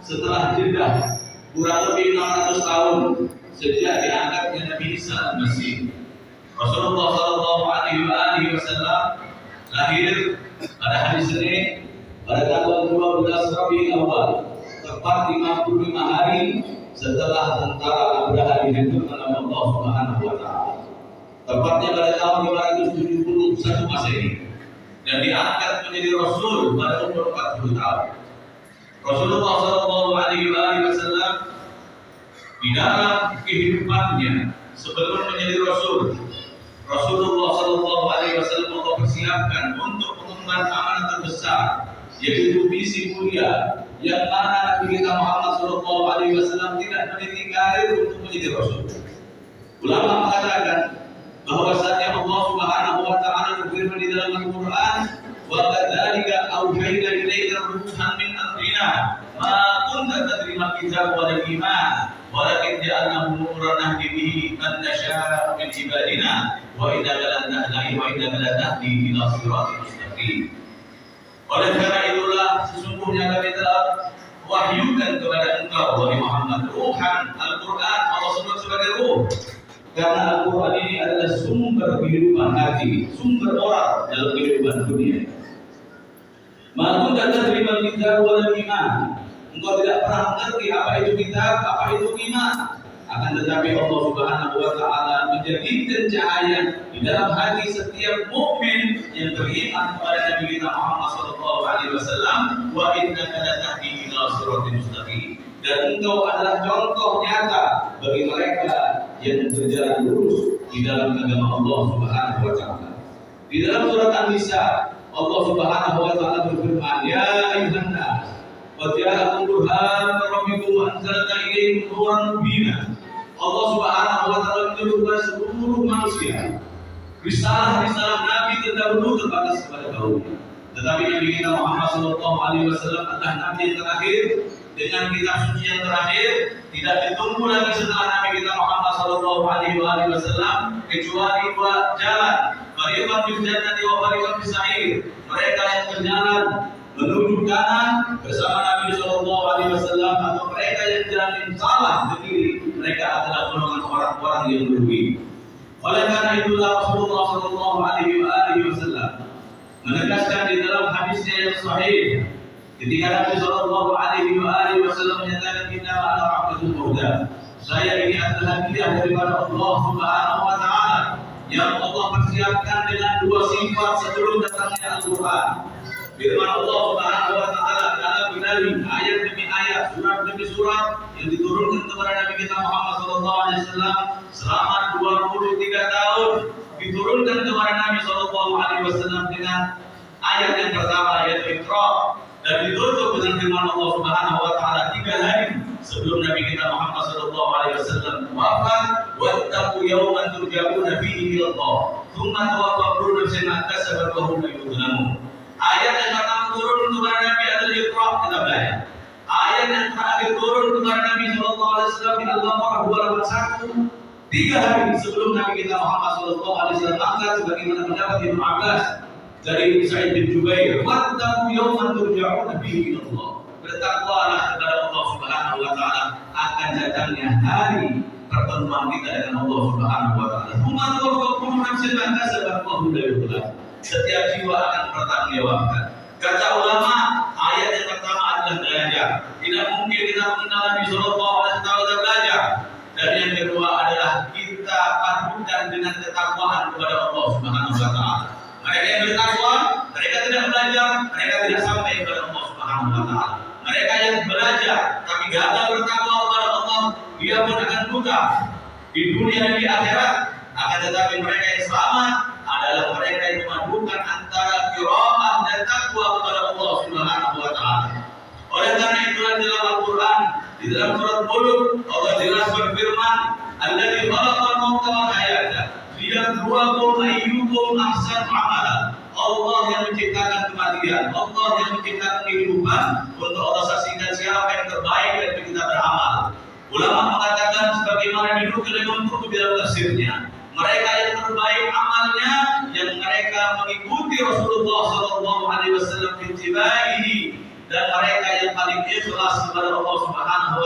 setelah jeda kurang lebih 600 tahun sejak diangkatnya Nabi Isa al-Masih. Rasulullah Shallallahu Alaihi Wasallam lahir pada hari Senin pada tanggal 12 Rabiul Awal, tepat 55 hari setelah tentara Abraha dihancurkan oleh Allah Subhanahu wa taala. Tepatnya pada tahun 571 Masehi, dan diangkat menjadi rasul pada umur 40 tahun. Rasulullah Shallallahu Alaihi Wasallam di dalam kehidupannya sebelum menjadi rasul, Rasulullah Shallallahu Alaihi Wasallam mempersiapkan untuk mengemban amanah terbesar, yaitu misi mulia yang mana Nabi kita Muhammad Shallallahu Alaihi Wasallam tidak meniti karir untuk menjadi rasul. Ulama mengatakan bahwasanya Allah Subhanahu wa taala berfirman di dalam Al-Qur'an, "Wa kadzalika auhayna ilaika ruhan min amrina ma kunta tadri ma kitab wa al-iman walakin ja'alnahu nuran nahdi bihi man nasha'u min ibadina wa innaka la tahdi ila siratal mustaqim." Oleh karena itulah sesungguhnya kami telah wahyukan kepada engkau wahai Muhammad ruhan, Al-Qur'an Allah sebut sebagai ruh. Karena Al-Quran ini adalah sumber kehidupan hati, sumber moral dalam kehidupan dunia. Maka kata terima kitab wal iman. Engkau tidak pernah mengerti apa itu kitab, apa itu iman. Akan tetapi Allah Subhanahu wa taala menjadikan cahaya di dalam hati setiap mukmin yang beriman kepada Nabi kita Muhammad sallallahu alaihi wasallam, wa innaka latahdi ila siratal mustaqim. Dan engkau adalah contoh nyata bagi mereka yang berjalan lurus di dalam agama Allah Subhanahu wa taala. Di dalam surat An-Nisa, Allah Subhanahu wa taala berfirman, "Ya ayyuhan nas, qad ja'akum burhanun min rabbikum wa anzalna ilaykum nuran mubina." Allah Subhanahu wa taala menyuruh seluruh manusia. Risalah Nabi terdahulu terbatas kepada kaumnya. Tetapi Nabi kita Muhammad sallallahu alaihi wasallam adalah nabi yang terakhir dengan kitab suci yang terakhir, tidak ditunggu lagi setelah Nabi kita Muhammad sallallahu alaihi wasallam kecuali dua jalan, fariqan fil jannati wa fariqan fis sa'ir. Mereka yang berjalan menuju kanan bersama Nabi sallallahu alaihi wasallam, atau mereka yang berjalan salah ke kiri, mereka adalah golongan orang-orang yang merugi. Oleh karena itulah Rasulullah sallallahu alaihi wasallam menegaskan di dalam hadisnya yang sahih, ketika Nabi sallallahu alaihi wasallam menyatakan, "Inna ana abdul muhda." Saya ini adalah hadiah daripada Allah Subhanahu wa taala yang Allah persiapkan dengan dua sifat sebelum datangnya Al-Qur'an. Firman Allah Subhanahu wa taala dalam Nabi, ayat demi ayat, surat demi surat yang diturunkan kepada Nabi kita Muhammad sallallahu alaihi wasallam selama 23 tahun, diturunkan kepada Nabi sallallahu alaihi wasallam dengan ayat yang pertama, yaitu Iqra, dan ditutup dengan firman Allah Subhanahu wa taala 3 hari sebelum Nabi kita Muhammad sallallahu alaihi wasallam wafat, wattaqu yawman turja'una fihi ila Allah tsumma tuwaffa kullu nafsin ma kasabat wa hum la yuzlamun. Ayat yang pertama turun kepada Nabi adalah Iqra, kita belajar. Ayat yang terakhir turun kepada Nabi sallallahu alaihi wasallam di Al-Baqarah 281, 3 hari sebelum Nabi kita Muhammad sallallahu alaihi wasallam angkat, sebagaimana pendapat Ibnu Abbas dari Sa'id bin Jubair, wattaqu yawman turja'una fihi ila Allah. Bertakwalah kepada Allah Subhanahu wa taala akan datangnya hari pertemuan kita dengan Allah Subhanahu wa taala. Tsumma tuwaffa kullu nafsin ma kasabat wa hum la yuzlamun. Setiap jiwa akan bertanggungjawabkan. Kata ulama, ayat yang pertama adalah belajar. Tidak mungkin kita mengenal Nabi sallallahu alaihi wasallam belajar. Dan yang kedua adalah kita padukan dengan ketakwaan kepada Allah Subhanahu wa taala. Mereka yang bertakwa, mereka tidak belajar, mereka tidak sampai kepada Allah Subhanahu wa taala. Mereka yang belajar tapi gagal bertakwa kepada Allah, dia pun akan buta di dunia dan di akhirat. Akan tetapi mereka yang selamat adalah mereka yang memadukan antara qiraah dan takwa kepada Allah Subhanahu wa taala. Oleh karena itulah dalam Al-Qur'an, di dalam surat Mulk, Allah jelas berfirman, "Alladzi khalaqal mauta wal hayata liyabluwakum ayyukum ahsanu amala." Allah yang menciptakan kematian, Allah yang menciptakan kehidupan untuk Allah saksikan siapa yang terbaik dari kita beramal. Ulama mengatakan sebagaimana dinukil Imam Qurtubi dalam tafsirnya, mereka yang terbaik amalnya yang mereka mengikuti Rasulullah sallallahu alaihi wasallam fi dan mereka yang paling ikhlas kepada Allah Subhanahu